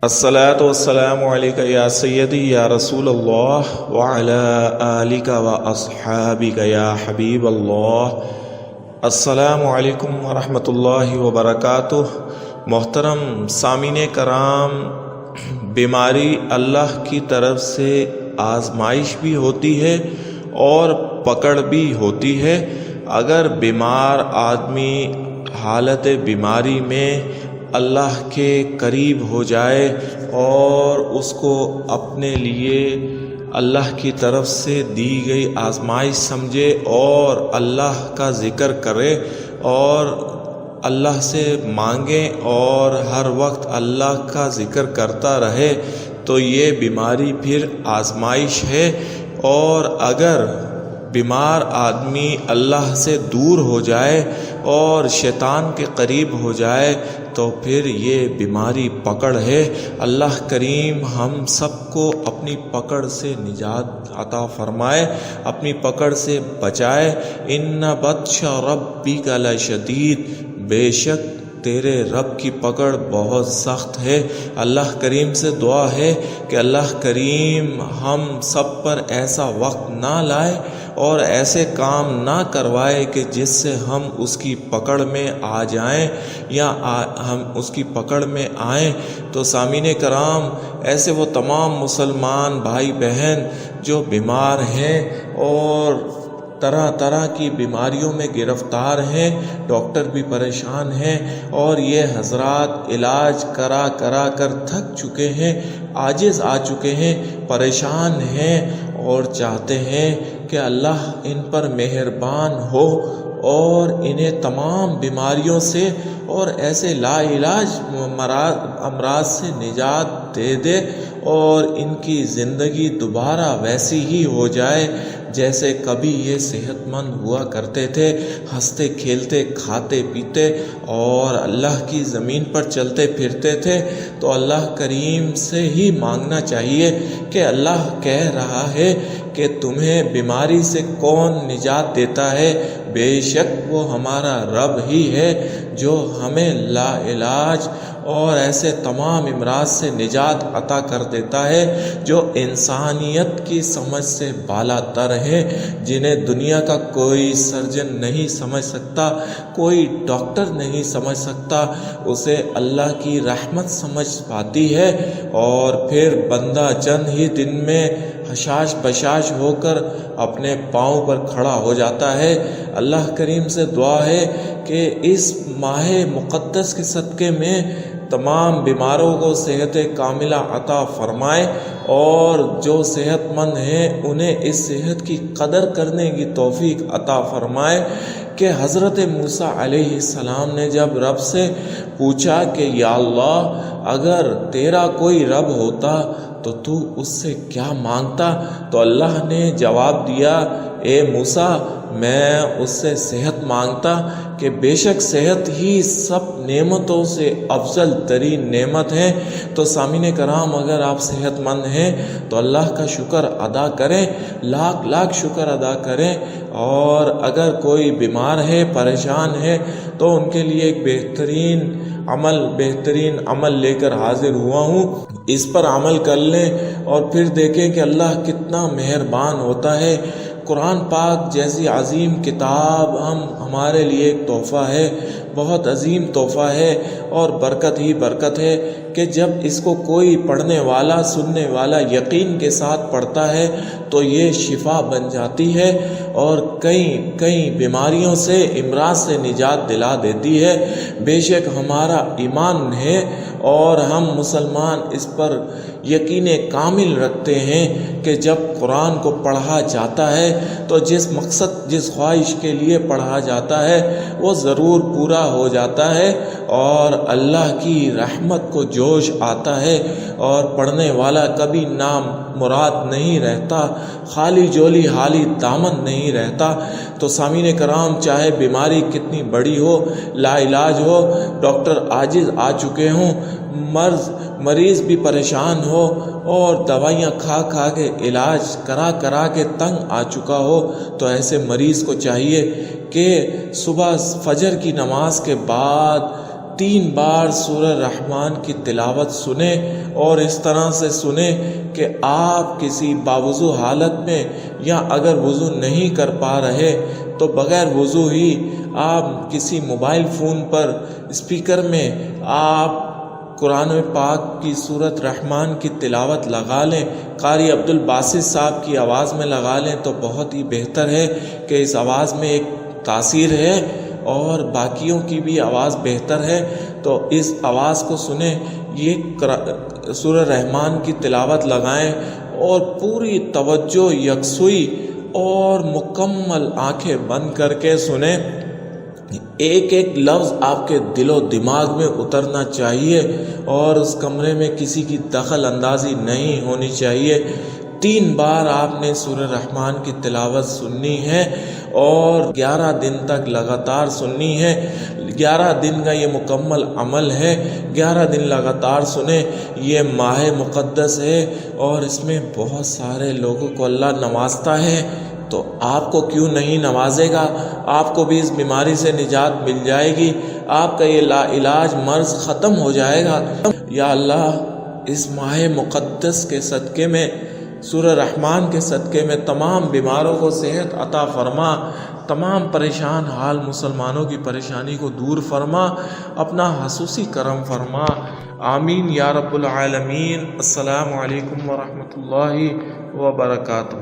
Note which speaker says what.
Speaker 1: الصلاۃ والسلام علیک یا سیدی یا رسول اللہ وعلی آلک و اصحابک یا حبیب اللہ۔ السلام علیکم ورحمۃ اللہ وبرکاتہ۔ محترم سامعین کرام، بیماری اللہ کی طرف سے آزمائش بھی ہوتی ہے اور پکڑ بھی ہوتی ہے۔ اگر بیمار آدمی حالت بیماری میں اللہ کے قریب ہو جائے اور اس کو اپنے لیے اللہ کی طرف سے دی گئی آزمائش سمجھے اور اللہ کا ذکر کرے اور اللہ سے مانگے اور ہر وقت اللہ کا ذکر کرتا رہے تو یہ بیماری پھر آزمائش ہے۔ اور اگر بیمار آدمی اللہ سے دور ہو جائے اور شیطان کے قریب ہو جائے تو پھر یہ بیماری پکڑ ہے۔ اللہ کریم ہم سب کو اپنی پکڑ سے نجات عطا فرمائے، اپنی پکڑ سے بچائے۔ ان بطش ربک لشدید، بے شک تیرے رب کی پکڑ بہت سخت ہے۔ اللہ کریم سے دعا ہے کہ اللہ کریم ہم سب پر ایسا وقت نہ لائے اور ایسے کام نہ کروائے کہ جس سے ہم اس کی پکڑ میں آ جائیں یا ہم اس کی پکڑ میں آئیں۔ تو سامعین کرام، ایسے وہ تمام مسلمان بھائی بہن جو بیمار ہیں اور طرح طرح کی بیماریوں میں گرفتار ہیں، ڈاکٹر بھی پریشان ہیں اور یہ حضرات علاج کرا کر تھک چکے ہیں، عاجز آ چکے ہیں، پریشان ہیں اور چاہتے ہیں کہ اللہ ان پر مہربان ہو اور انہیں تمام بیماریوں سے اور ایسے لا علاج امراض سے نجات دے دے اور ان کی زندگی دوبارہ ویسی ہی ہو جائے جیسے کبھی یہ صحت مند ہوا کرتے تھے، ہنستے کھیلتے کھاتے پیتے اور اللہ کی زمین پر چلتے پھرتے تھے۔ تو اللہ کریم سے ہی مانگنا چاہیے کہ اللہ کہہ رہا ہے کہ تمہیں بیماری سے کون نجات دیتا ہے؟ بے شک وہ ہمارا رب ہی ہے جو ہمیں لا علاج اور ایسے تمام امراض سے نجات عطا کر دیتا ہے جو انسانیت کی سمجھ سے بالا تر ہے، جنہیں دنیا کا کوئی سرجن نہیں سمجھ سکتا، کوئی ڈاکٹر نہیں سمجھ سکتا، اسے اللہ کی رحمت سمجھ پاتی ہے اور پھر بندہ چند ہی دن میں حشاش بشاش ہو کر اپنے پاؤں پر کھڑا ہو جاتا ہے۔ اللہ کریم سے دعا ہے کہ اس ماہ مقدس کے صدقے میں تمام بیماروں کو صحت کاملہ عطا فرمائے اور جو صحت مند ہیں انہیں اس صحت کی قدر کرنے کی توفیق عطا فرمائے۔ کہ حضرت موسیٰ علیہ السلام نے جب رب سے پوچھا کہ یا اللہ، اگر تیرا کوئی رب ہوتا تو اس سے کیا مانگتا؟ تو اللہ نے جواب دیا، اے موسیٰ، میں اس سے صحت مانگتا کہ بے شک صحت ہی سب نعمتوں سے افضل ترین نعمت ہے۔ تو سامعین کرام، اگر آپ صحت مند ہیں تو اللہ کا شکر ادا کریں، لاکھ لاکھ شکر ادا کریں، اور اگر کوئی بیمار ہے، پریشان ہے تو ان کے لیے ایک بہترین عمل لے کر حاضر ہوا ہوں، اس پر عمل کر لیں اور پھر دیکھیں کہ اللہ کتنا مہربان ہوتا ہے۔ قرآن پاک جیسی عظیم کتاب ہمارے لیے ایک تحفہ ہے، بہت عظیم تحفہ ہے اور برکت ہی برکت ہے کہ جب اس کو کوئی پڑھنے والا سننے والا یقین کے ساتھ پڑھتا ہے تو یہ شفا بن جاتی ہے اور کئی بیماریوں سے امراض سے نجات دلا دیتی ہے۔ بے شک ہمارا ایمان ہے اور ہم مسلمان اس پر یقین کامل رکھتے ہیں کہ جب قرآن کو پڑھا جاتا ہے تو جس مقصد جس خواہش کے لیے پڑھا جاتا ہے وہ ضرور پورا ہو جاتا ہے اور اللہ کی رحمت کو جوش آتا ہے اور پڑھنے والا کبھی نام مراد نہیں رہتا، خالی جولی حالی دامن نہیں رہتا۔ تو سامعین کرام، چاہے بیماری کتنی بڑی ہو، لا علاج ہو، ڈاکٹر عاجز آ چکے ہوں، مریض بھی پریشان ہو اور دوائیاں کھا کے علاج کرا کے تنگ آ چکا ہو، تو ایسے مریض کو چاہیے کہ صبح فجر کی نماز کے بعد 3 بار سورہ رحمان کی تلاوت سنیں اور اس طرح سے سنیں کہ آپ کسی باوضو حالت میں یا اگر وضو نہیں کر پا رہے تو بغیر وضو ہی آپ کسی موبائل فون پر اسپیکر میں آپ قرآن پاک کی سورۃ رحمان کی تلاوت لگا لیں، قاری عبد الباسط صاحب کی آواز میں لگا لیں تو بہت ہی بہتر ہے کہ اس آواز میں ایک تاثیر ہے اور باقیوں کی بھی آواز بہتر ہے، تو اس آواز کو سنیں، یہ سورہ رحمان کی تلاوت لگائیں اور پوری توجہ، یکسوئی اور مکمل آنکھیں بند کر کے سنیں۔ ایک ایک لفظ آپ کے دل و دماغ میں اترنا چاہیے اور اس کمرے میں کسی کی دخل اندازی نہیں ہونی چاہیے۔ 3 بار آپ نے سورہ رحمان کی تلاوت سننی ہے اور 11 دن تک لگاتار سننی ہے۔ 11 دن کا یہ مکمل عمل ہے، 11 دن لگاتار سنیں۔ یہ ماہ مقدس ہے اور اس میں بہت سارے لوگوں کو اللہ نوازتا ہے، تو آپ کو کیوں نہیں نوازے گا؟ آپ کو بھی اس بیماری سے نجات مل جائے گی، آپ کا یہ لا علاج مرض ختم ہو جائے گا۔ یا اللہ، اس ماہ مقدس کے صدقے میں، سورہ رحمان کے صدقے میں تمام بیماروں کو صحت عطا فرما، تمام پریشان حال مسلمانوں کی پریشانی کو دور فرما، اپنا خصوصی کرم فرما، آمین یا رب العالمین۔ السلام علیکم ورحمۃ اللہ وبرکاتہ۔